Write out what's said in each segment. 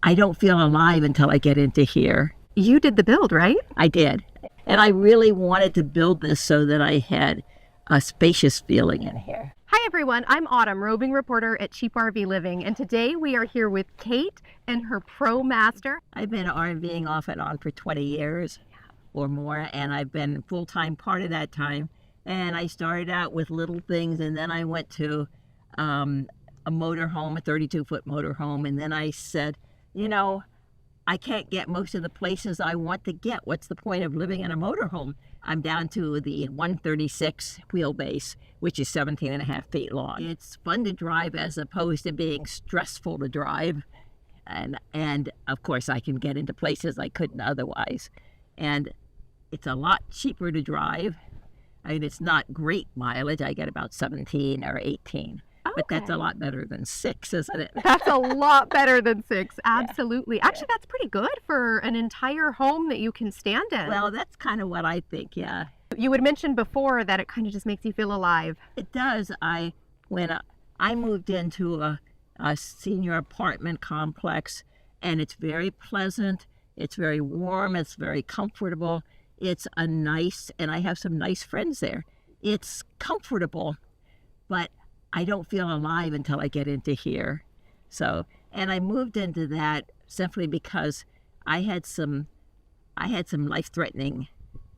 I don't feel alive until I get into here. You did the build, right? I did. And I really wanted to build this so that I had a spacious feeling in here. Hi everyone, I'm Autumn, roving reporter at CheapRVliving, and today we are here with Kate and her Promaster. I've been RVing off and on for 20 years or more, and I've been full-time part of that time. And I started out with little things, and then I went to a motorhome, a 32-foot motorhome, and then I said, you know, I can't get most of the places I want to get. What's the point of living in a motorhome? I'm down to the 136 wheelbase, which is 17 and a half feet long. It's fun to drive as opposed to being stressful to drive. And of course, I can get into places I couldn't otherwise. And it's a lot cheaper to drive. I mean, it's not great mileage. I get about 17 or 18. But that's a lot better than 6, isn't it? That's a lot better than 6, absolutely. Yeah. Actually, that's pretty good for an entire home that you can stand in. Well, that's kind of what I think, yeah. You had mentioned before that it kind of just makes you feel alive. It does. When I moved into a senior apartment complex, and it's very pleasant, it's very warm, it's very comfortable. It's and I have some nice friends there. It's comfortable, but I don't feel alive until I get into here. So, and I moved into that simply because I had some life-threatening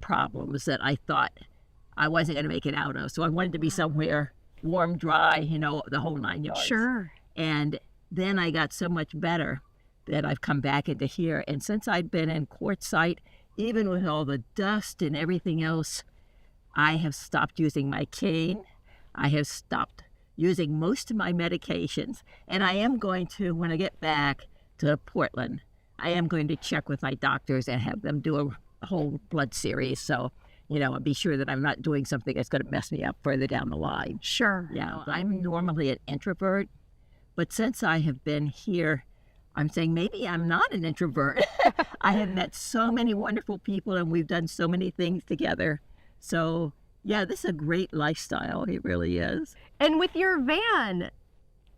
problems that I thought I wasn't going to make it out of. So I wanted to be somewhere warm, dry, you know, the whole 9 yards. Sure. And then I got so much better that I've come back into here. And since I'd been in quartzsite, even with all the dust and everything else, I have stopped using my cane. I have stopped using most of my medications, and I am going to, when I get back to Portland, I am going to check with my doctors and have them do a whole blood series, so, you know, I'll be sure that I'm not doing something that's going to mess me up further down the line. Sure. Yeah, I'm normally an introvert, but since I have been here, I'm saying maybe I'm not an introvert. I have met so many wonderful people, and we've done so many things together, so yeah, this is a great lifestyle. It really is. And with your van,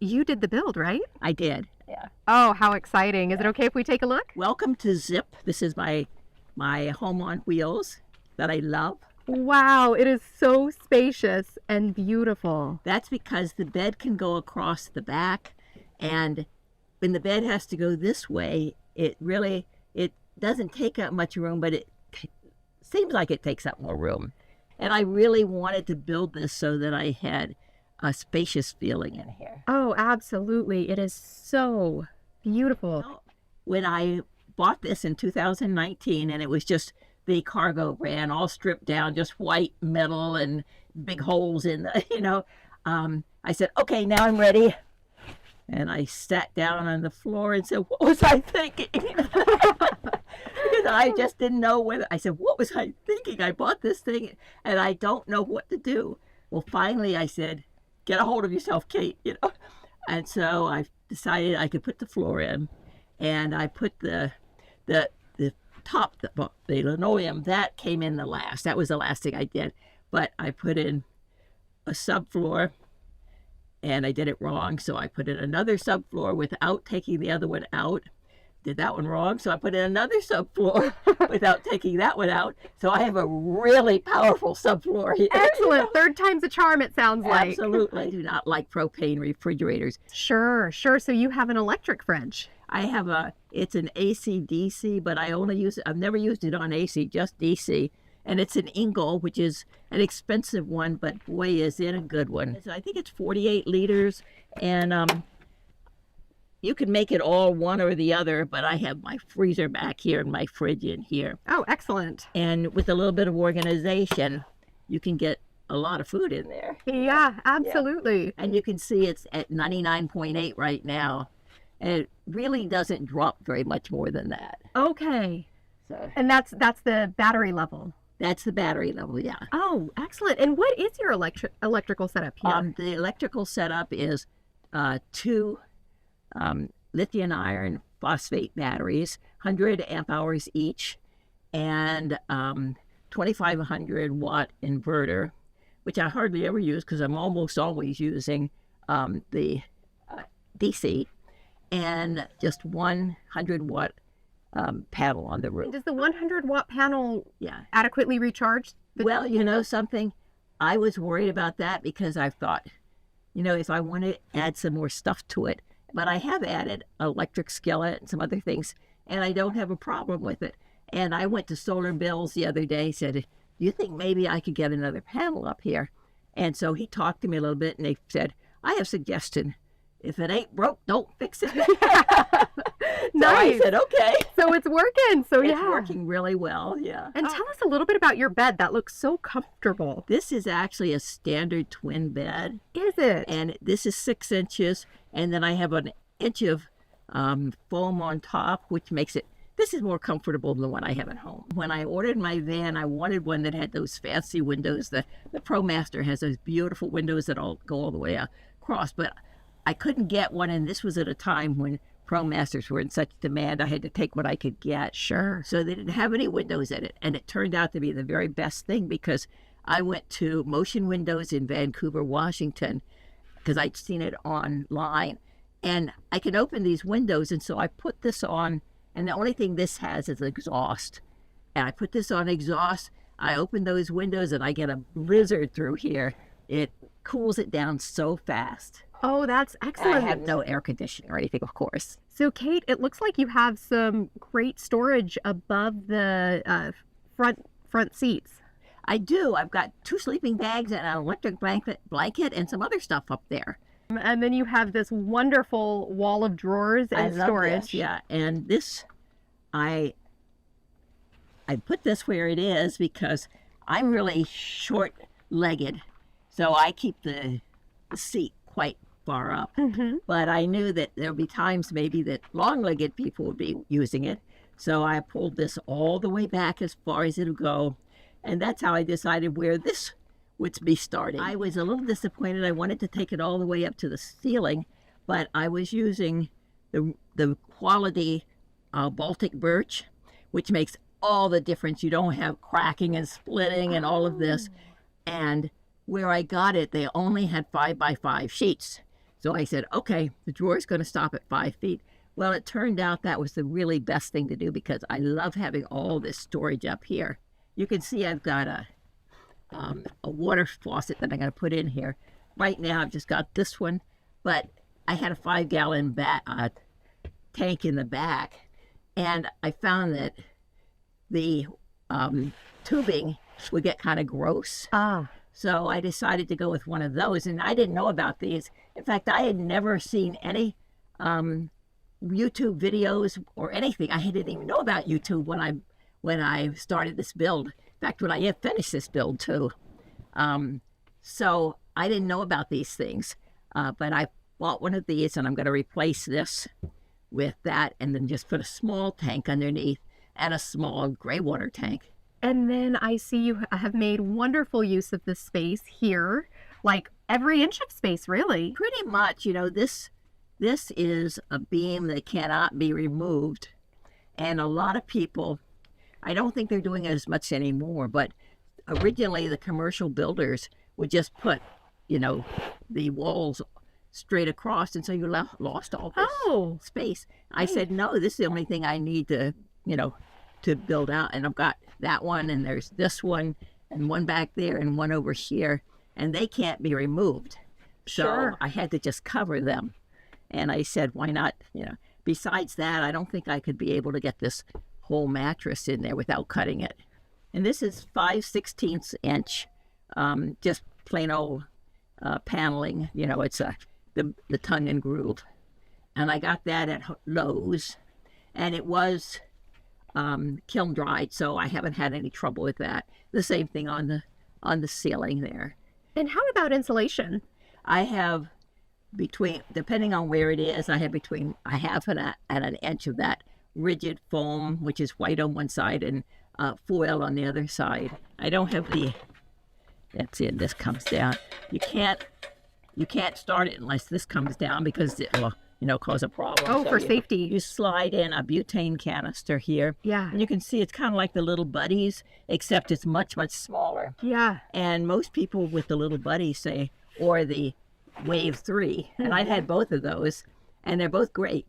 you did the build, right? I did. Yeah. Oh, how exciting. Is it okay if we take a look? Welcome to Zip. This is my home on wheels that I love. Wow, it is so spacious and beautiful. That's because the bed can go across the back, and when the bed has to go this way, it doesn't take up much room, but it seems like it takes up more room. And I really wanted to build this so that I had a spacious feeling in here. Oh, absolutely. It is so beautiful. When I bought this in 2019, and it was just the cargo van, all stripped down, just white metal and big holes in the, you know, I said, okay, now I'm ready. And I sat down on the floor and said, what was I thinking? Because I just didn't know whether, I said, what was I thinking? I bought this thing and I don't know what to do. Well, finally I said, get a hold of yourself, Kate, you know. And so I decided I could put the floor in, and I put the top, the linoleum, that came in the last. That was the last thing I did. But I put in a subfloor, and I did it wrong. So I put in another subfloor without taking the other one out. Did that one wrong, so I put in another subfloor without taking that one out. So I have a really powerful subfloor here. Excellent. Third time's a charm, it sounds like. Absolutely. I do not like propane refrigerators. Sure. So you have an electric fridge. I have it's an AC/DC, but I've never used it on AC, just DC. And it's an Ingle, which is an expensive one, but boy, is it a good one. So I think it's 48 liters, and you can make it all one or the other, but I have my freezer back here and my fridge in here. Oh, excellent. And with a little bit of organization, you can get a lot of food in there. Yeah, absolutely. Yeah. And you can see it's at 99.8 right now. And it really doesn't drop very much more than that. Okay. So, and that's the battery level. That's the battery level, yeah. Oh, excellent. And what is your electrical setup here? The electrical setup is 2 lithium iron phosphate batteries, 100 amp hours each, and 2,500 watt inverter, which I hardly ever use because I'm almost always using the DC. and just 100-watt panel on the roof. Does the 100-watt panel Yeah. adequately recharge? Well, you know something? I was worried about that because I thought, you know, if I want to add some more stuff to it, but I have added electric skillet and some other things, and I don't have a problem with it. And I went to Solar Bills the other day, said, do you think maybe I could get another panel up here? And so he talked to me a little bit, and they said, I have a suggestion. If it ain't broke, don't fix it. So I said, okay. So it's working. So It's working really well, yeah. And tell us a little bit about your bed. That looks so comfortable. This is actually a standard twin bed. Is it? And this is 6 inches, and then I have an inch of foam on top, which makes it, this is more comfortable than the one I have at home. When I ordered my van, I wanted one that had those fancy windows. The Promaster has those beautiful windows that all go all the way across, but I couldn't get one, and this was at a time when Promasters were in such demand. I had to take what I could get. Sure. So they didn't have any windows in it, and it turned out to be the very best thing because I went to Motion Windows in Vancouver, Washington, because I'd seen it online, and I can open these windows, and so I put this on, and the only thing this has is exhaust. And I put this on exhaust, I open those windows, and I get a blizzard through here. It cools it down so fast. Oh, that's excellent. I have no air conditioning or anything, of course. So, Kate, it looks like you have some great storage above the front seats. I do. I've got 2 sleeping bags and an electric blanket and some other stuff up there. And then you have this wonderful wall of drawers and storage. This, yeah, and this, I put this where it is because I'm really short-legged, so I keep the seat quite far up. Mm-hmm. But I knew that there'll be times maybe that long-legged people would be using it, so I pulled this all the way back as far as it'll go, and that's how I decided where this would be starting. I was a little disappointed. I wanted to take it all the way up to the ceiling, but I was using the quality Baltic birch, which makes all the difference. You don't have cracking and splitting and all of this. And where I got it, they only had 5x5 sheets. So I said, okay, the drawer's going to stop at 5 feet. Well, it turned out that was the really best thing to do because I love having all this storage up here. You can see I've got a water faucet that I'm going to put in here. Right now, I've just got this one, but I had a 5-gallon tank in the back, and I found that the tubing would get kind of gross. So I decided to go with one of those, and I didn't know about these. In fact, I had never seen any YouTube videos or anything. I didn't even know about YouTube when I started this build. In fact, when I had finished this build too. So I didn't know about these things, but I bought one of these, and I'm going to replace this with that, and then just put a small tank underneath and a small gray water tank. And then I see you have made wonderful use of this space here, like every inch of space, really. Pretty much, you know, this is a beam that cannot be removed, and a lot of people, I don't think they're doing it as much anymore, but originally the commercial builders would just put, you know, the walls straight across, and so you lost all this space. I said, no, this is the only thing I need to, you know, to build out, and I've got that one, and there's this one, and one back there, and one over here, and they can't be removed. So I had to just cover them, and I said, why not, you know? Besides that, I don't think I could be able to get this whole mattress in there without cutting it. And this is 5/16 inch, just plain old paneling. You know, it's the tongue and groove, and I got that at Lowe's, and it was kiln dried, so I haven't had any trouble with that. The same thing on the ceiling there. And how about insulation? I have between, depending on where it is, I have between a half and an inch of that rigid foam, which is white on one side and foil on the other side. I don't have the, that's it, this comes down. You can't start it unless this comes down because it will, you know, cause a problem. Oh, so for safety. You slide in a butane canister here. Yeah. And you can see it's kind of like the little buddies, except it's much, much smaller. Yeah. And most people with the little buddies say, or the Wave 3, and I've had both of those, and they're both great,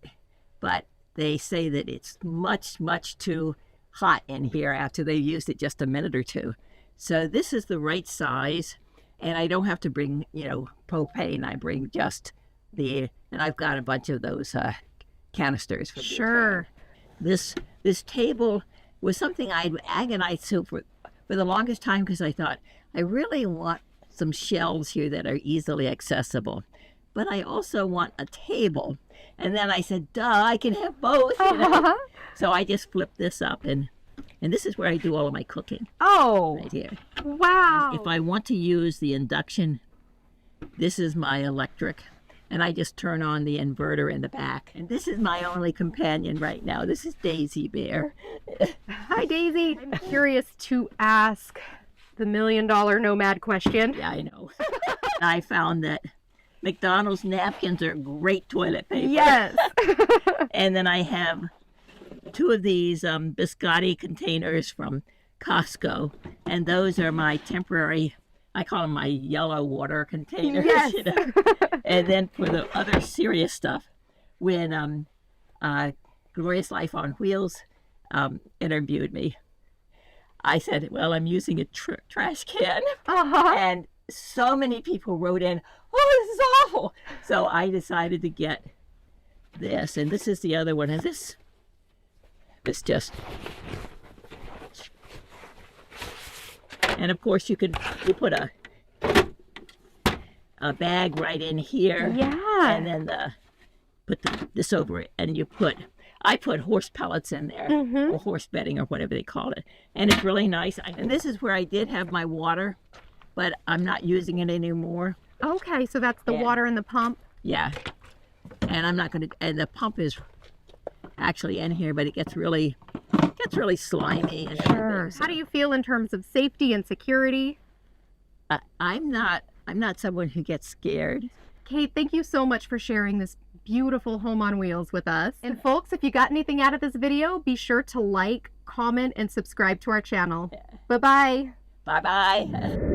but they say that it's much too hot in here after they've used it just a minute or two. So this is the right size, and I don't have to bring, propane. I bring just and I've got a bunch of those canisters for Sure. This table was something I'd agonized for the longest time, because I thought I really want some shelves here that are easily accessible, but I also want a table. And then I said, duh, I can have both. So I just flipped this up, and this is where I do all of my cooking. Oh, right here. Wow. If I want to use the induction, this is my electric, and I just turn on the inverter in the back. And this is my only companion right now. This is Daisy Bear. Hi, Daisy. I'm curious to ask the $1 million Nomad question. Yeah, I know. I found that McDonald's napkins are great toilet paper. Yes. And then I have 2 of these biscotti containers from Costco, and those are my temporary, I call them my yellow water containers. Yes. And then for the other serious stuff, when Glorious Life on Wheels interviewed me, I said, well, I'm using a trash can. And so many people wrote in, oh, this is awful. So I decided to get this, and this is the other one, and this just, and of course you put a bag right in here. Yeah. And then put this over it, and I put horse pellets in there, or horse bedding, or whatever they call it, and it's really nice. And this is where I did have my water, but I'm not using it anymore. Okay, so that's the water in the pump. Yeah, and I'm not going to. And the pump is actually in here, but it gets really slimy. And Sure. so. How do you feel in terms of safety and security? I'm not someone who gets scared. Kate, thank you so much for sharing this beautiful home on wheels with us. And folks, if you got anything out of this video, be sure to like, comment, and subscribe to our channel. Bye-bye. Bye-bye.